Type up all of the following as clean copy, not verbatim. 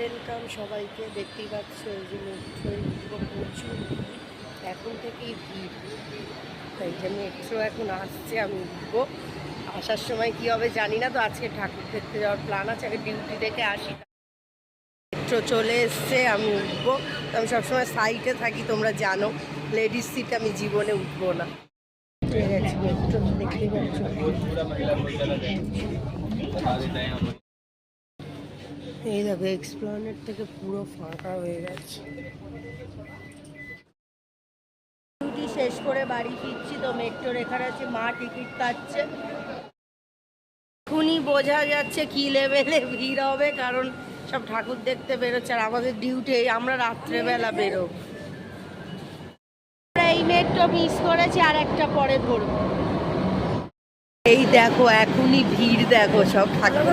Welcome সবাইকে। দেখতেই পাচ্ছ এই যে মেট্রোয় উঠবো, প্রচুর এখন থেকেই ভিড়। তাই যে মেট্রো এখন আসছে, আমি উঠবো। আসার সময় কি হবে জানি না, তো আজকে ঠাকুর দেখতে যাওয়ার প্ল্যান আছে, আগে ডিউটি থেকে আসি। মেট্রো চলে এসছে, আমি উঠবো। তো আমি সবসময় সাইডে থাকি, তোমরা জানো, লেডিস সিট আমি জীবনে উঠবো না। ঠিক আছে, মেট্রো দেখতেই পাচ্ছ। এই দেখো, এক্সপ্লেনেড থেকে পুরো ফাঁকা হয়ে গেছে। ডিউটি শেষ করে বাড়ি ফিরছি, তো মেট্রোর এখানে আছে, মা টিকিট কাটছে। এখনই বোঝা যাচ্ছে কি লেভেলে ভিড় হবে, কারণ সব ঠাকুর দেখতে বেরোচ্ছে, আর আমাদের ডিউটি আমরা রাত্রেবেলা বেরো। এই মেট্রো মিস করেছি, আর একটা পরে ধরবো। এই দেখো এখনই ভিড়, দেখো সব ঠাকুর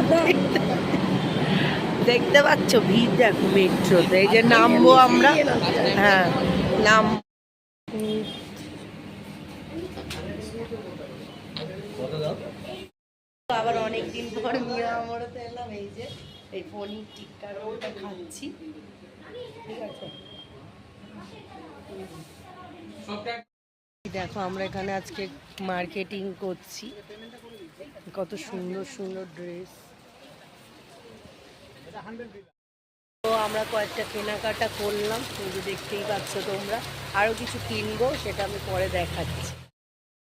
দেখতে পাচ্ছ, ভিড় দেখো মেট্রোতে। এই যে নামবো আমরা, হ্যাঁ নাম। আবার অনেকদিন পর মিয়ামরতে এলাম, এই যে এই পনির টিক্কা রোলটা খাচ্ছি। ঠিক আছে, দেখো আমরা এখানে আজকে মার্কেটিং করছি, কত সুন্দর সুন্দর ড্রেস। তো আমরা কয়েকটা কেনাকাটা করলাম, কিন্তু দেখতেই পাচ্ছ তোমরা, আরও কিছু কিনবো, সেটা আমি পরে দেখাচ্ছি।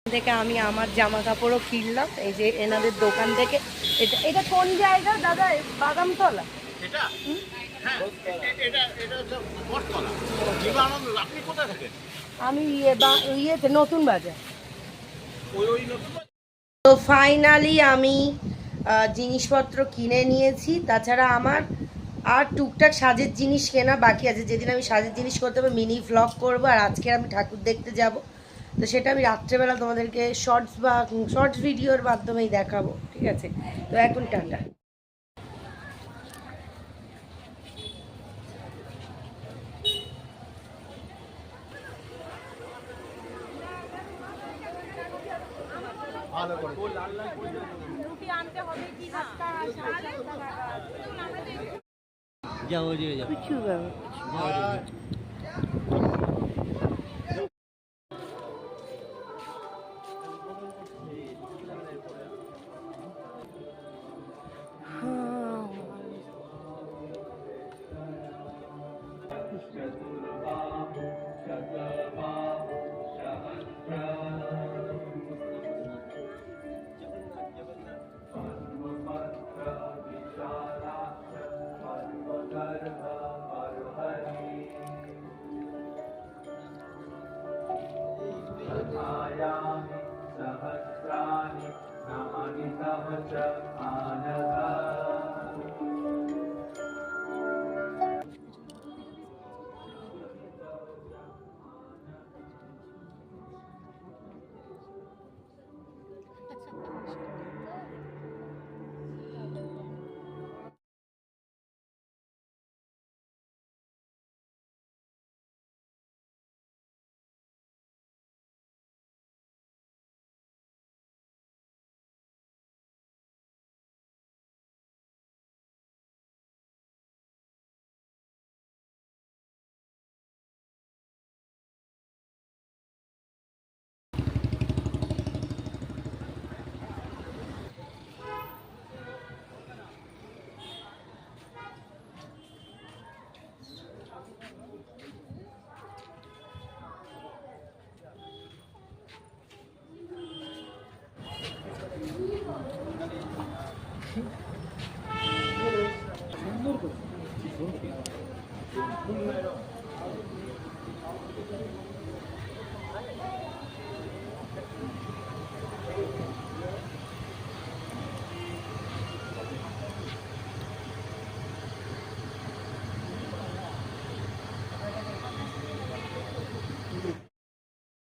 থেকে আমি আমার জামা কাপড়ও কিনলাম, এই যে এনাদের দোকান থেকে। এটা এটা কোন জায়গা দাদা? বাদামতলা? আমি ইয়েতে নতুন বাজার। তো ফাইনালি আমি জিনিসপত্র কিনে নিয়েছি। তাছাড়া আমার আর টুকটাক সাজের জিনিস কেনা বাকি আছে, যেদিন আমি সাজের জিনিস করতে হবে মিনি ভ্লগ করবো। আর আজকে আমি ঠাকুর দেখতে যাব, তো সেটা আমি রাত্রেবেলা তোমাদেরকে শর্টস ভিডিওর মাধ্যমেই দেখাবো। ঠিক আছে, তো এখন টাটা। কিছু ব্যাপার।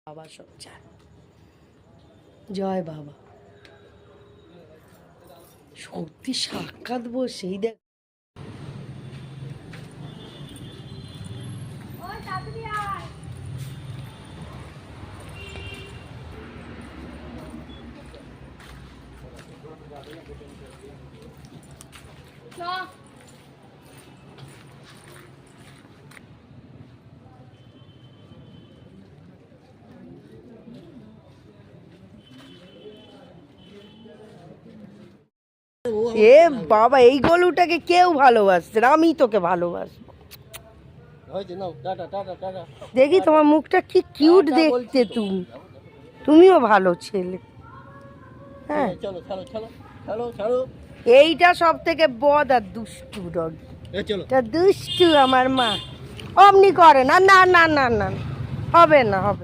বাবা সঞ্চার, জয় বাবা। সত্যি সাক্ষাৎ বসেই দেখ। এ বাবা, এই গলুটাকে কেউ ভালোবাসছে না, আমি তোকে ভালোবাসবো। দেখি তোমার মুখটা কি কিউট দেখতে, তুমিও ভালো ছেলে। হ্যাঁ, এইটা সব থেকে বদ আর দুষ্টু ডগি, দুষ্টু আমার মা। অমনি করে না, না না না না, হবে না, হবে।